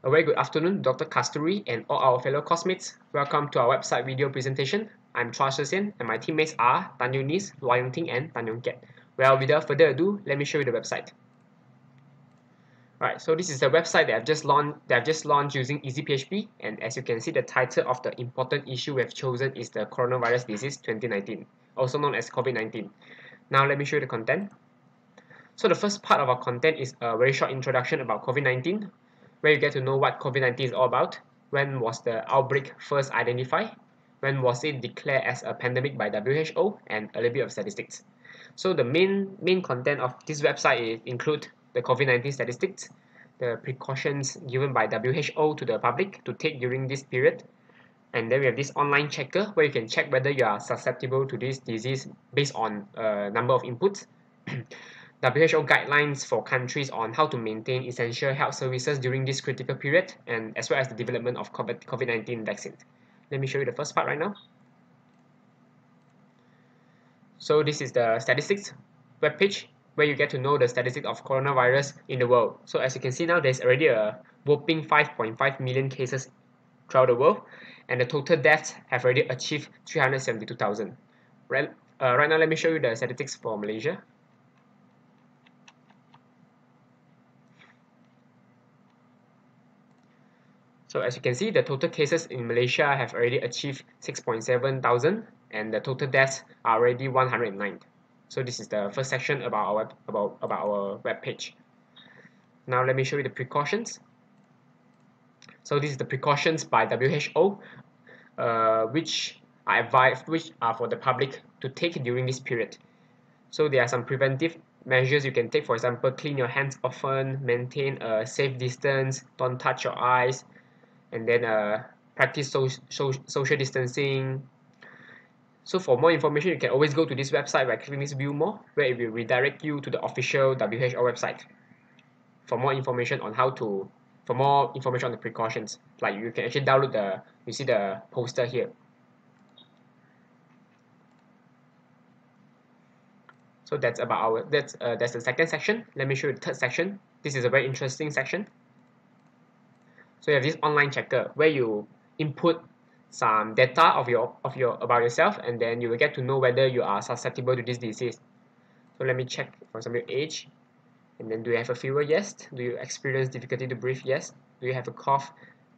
A very good afternoon, Dr. Kasturi and all our fellow classmates. Welcome to our website video presentation. I'm Chua Xian and my teammates are Eunice, Luar, Ting and Keat. Well, without further ado, let me show you the website. Right, so this is the website that I've just launched using EasyPHP, and as you can see, the title of the important issue we have chosen is the coronavirus disease 2019, also known as COVID-19. Now let me show you the content. So the first part of our content is a very short introduction about COVID-19, where you get to know what COVID-19 is all about, when was the outbreak first identified, when was it declared as a pandemic by WHO, and a little bit of statistics. So the main content of this website include the COVID-19 statistics, the precautions given by WHO to the public to take during this period, and then we have this online checker where you can check whether you are susceptible to this disease based on a number of inputs. WHO guidelines for countries on how to maintain essential health services during this critical period, and as well as the development of COVID-19 vaccine. Let me show you the first part right now. So this is the statistics webpage where you get to know the statistics of coronavirus in the world. So as you can see now, there's already a whopping 5.5 million cases throughout the world, and the total deaths have already achieved 372,000. Right now, let me show you the statistics for Malaysia. So as you can see, the total cases in Malaysia have already achieved 6.7 thousand, and the total deaths are already 109. So this is the first section about our web page. Now let me show you the precautions. So this is the precautions by WHO, which are for the public to take during this period. So there are some preventive measures you can take. For example, clean your hands often, maintain a safe distance, don't touch your eyes, and then practice social distancing. So for more information, you can always go to this website by clicking this view more, where it will redirect you to the official WHO website for more information on the precautions. Like you can actually download you see the poster here. So that's the second section. Let me show you the third section. This is a very interesting section. So you have this online checker where you input some data about yourself, and then you will get to know whether you are susceptible to this disease. So let me check, for example, your age, and then do you have a fever? Yes. Do you experience difficulty to breathe? Yes. Do you have a cough?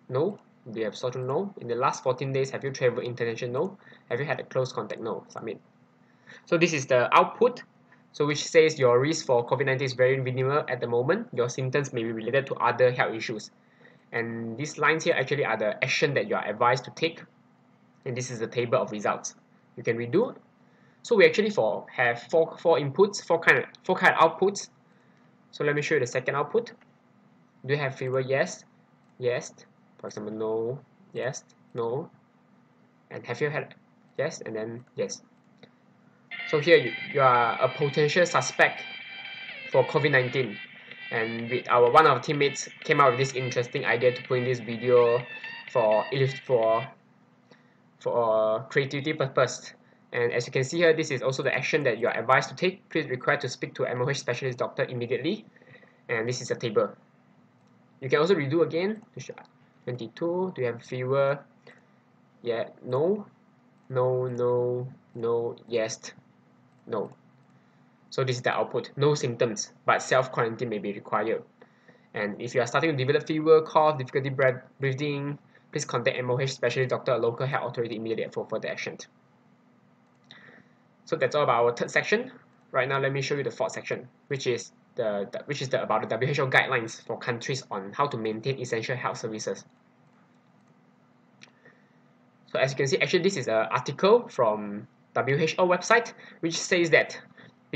No. Do you have sore throat? No. In the last 14 days, have you traveled international? No. Have you had a close contact? No. Submit. So this is the output. So which says your risk for COVID-19 is very minimal at the moment. Your symptoms may be related to other health issues. And these lines here actually are the action that you are advised to take, and this is the table of results. You can redo. So we actually have four kind of outputs. So let me show you the second output. Do you have fever? Yes. Yes. For example, no. Yes. No. And have you had? Yes. And then yes. So here you are a potential suspect for COVID-19. And one of our teammates came out with this interesting idea to put in this video for creativity purpose. And as you can see here, this is also the action that you are advised to take. Please require to speak to MOH specialist doctor immediately. And this is a table. You can also redo again. 22. Do you have fever? Yeah. No. No. No. No. Yes. No. So this is the output. No symptoms, but self-quarantine may be required. And if you are starting to develop fever, cough, difficulty breathing, please contact MOH specialist doctor or local health authority immediately for further action. So that's all about our third section. Right now, let me show you the fourth section, which is about the WHO guidelines for countries on how to maintain essential health services. So as you can see, actually this is an article from WHO website, which says that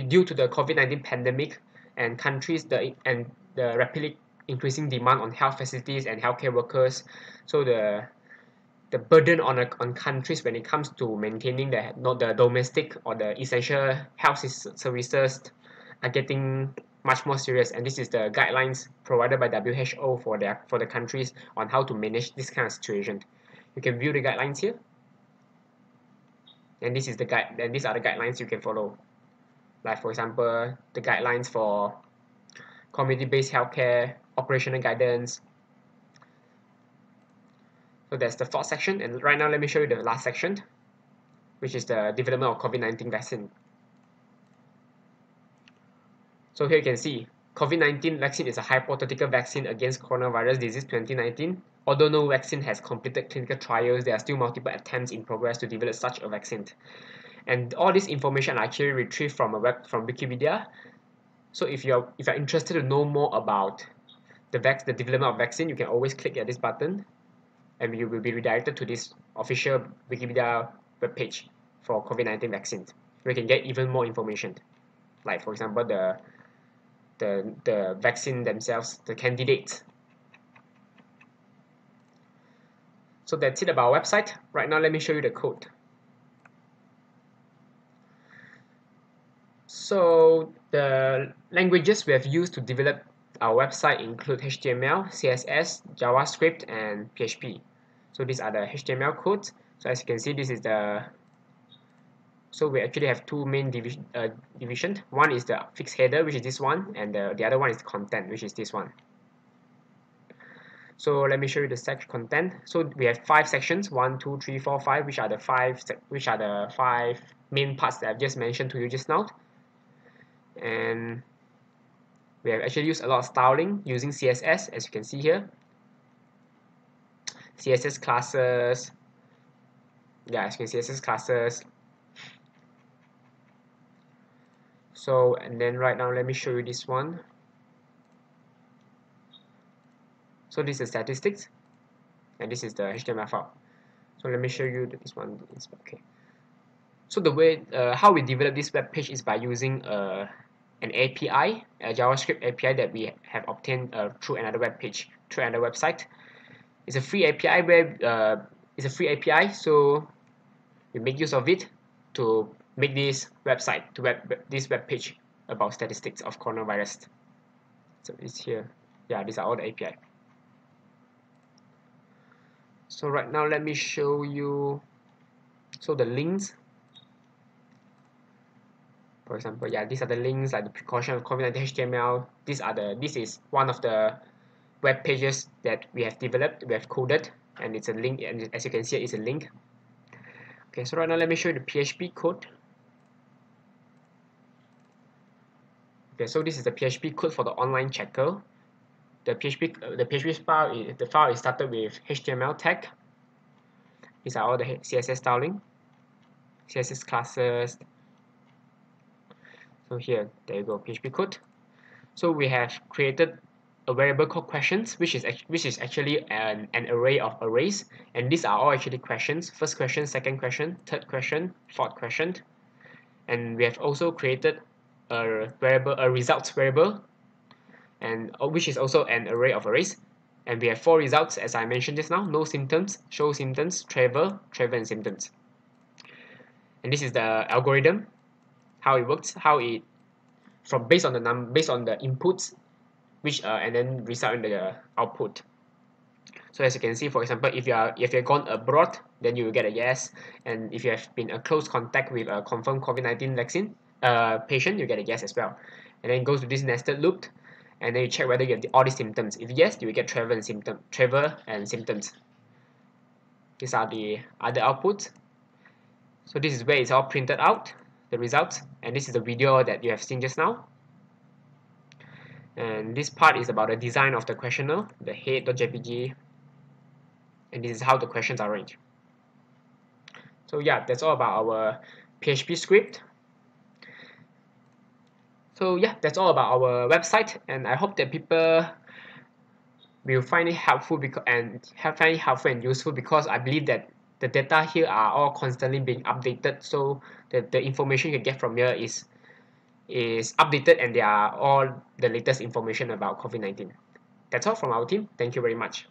due to the COVID-19 pandemic and the rapidly increasing demand on health facilities and healthcare workers, so the burden on countries when it comes to maintaining the domestic or the essential health services are getting much more serious. And this is the guidelines provided by WHO for the countries on how to manage this kind of situation. You can view the guidelines here, and these are the guidelines you can follow. Like for example, the guidelines for community-based healthcare, operational guidance, So that's the fourth section, and right now let me show you the last section, which is the development of COVID-19 vaccine. So here you can see COVID-19 vaccine is a hypothetical vaccine against coronavirus disease 2019. Although no vaccine has completed clinical trials, there are still multiple attempts in progress to develop such a vaccine. And all this information I actually retrieved from from Wikipedia. So if you're interested to know more about the development of vaccine, you can always click at this button, and you will be redirected to this official Wikipedia webpage for COVID-19 vaccines, where you can get even more information, like for example the vaccine themselves, the candidates. So that's it about our website. Right now, let me show you the code. So the languages we have used to develop our website include HTML, CSS, JavaScript, and PHP. So these are the HTML codes. So as you can see, this is the. So we actually have two main division. One is the fixed header, which is this one, and the other one is the content, which is this one. So let me show you the section content. So we have 5 sections, 1, 2, 3, 4, 5, which are the five main parts that I've just mentioned to you just now. And we have actually used a lot of styling using CSS, as you can see here. CSS classes. Yeah, as you can see, CSS classes. So, and then right now, let me show you this one. So this is statistics, and this is the HTML file. So let me show you this one. Okay. So the way how we develop this web page is by using an API, a JavaScript API that we have obtained through another web page, through another website. It's a free API so we make use of it to make this website, this web page about statistics of coronavirus. So it's here. Yeah, these are all the API. So right now, let me show you. So the links. For example, yeah, these are the links, like the precaution of COVID-19 HTML. This is one of the web pages that we have developed, we have coded, and it's a link, and as you can see, it's a link. Okay, so right now let me show you the PHP code. Okay, so this is the PHP code for the online checker. The PHP file is started with HTML tag. These are all the CSS styling, CSS classes. So here, there you go, PHP code. So we have created a variable called questions, which is actually an array of arrays, and these are all actually questions: first question, second question, third question, fourth question. And we have also created a results variable, and which is also an array of arrays. And we have 4 results, as I mentioned just now: no symptoms, show symptoms, travel, and symptoms. And this is the algorithm, how it works, based on the inputs, which and then result in the output. So as you can see, for example, if you've gone abroad, then you will get a yes, and if you have been a close contact with a confirmed COVID-19 vaccine patient, you get a yes as well. And then it goes to this nested loop, and then you check whether you have all these symptoms. If yes, you will get travel and symptoms. These are the other outputs. So this is where it's all printed out, the results, and this is the video that you have seen just now. And this part is about the design of the questionnaire, the head.jpg, and this is how the questions are arranged. So yeah, that's all about our PHP script. So yeah, that's all about our website, and I hope that people will find it helpful and useful, because I believe that the data here are all constantly being updated, so the information you get from here is updated, and they are all the latest information about COVID-19. That's all from our team. Thank you very much.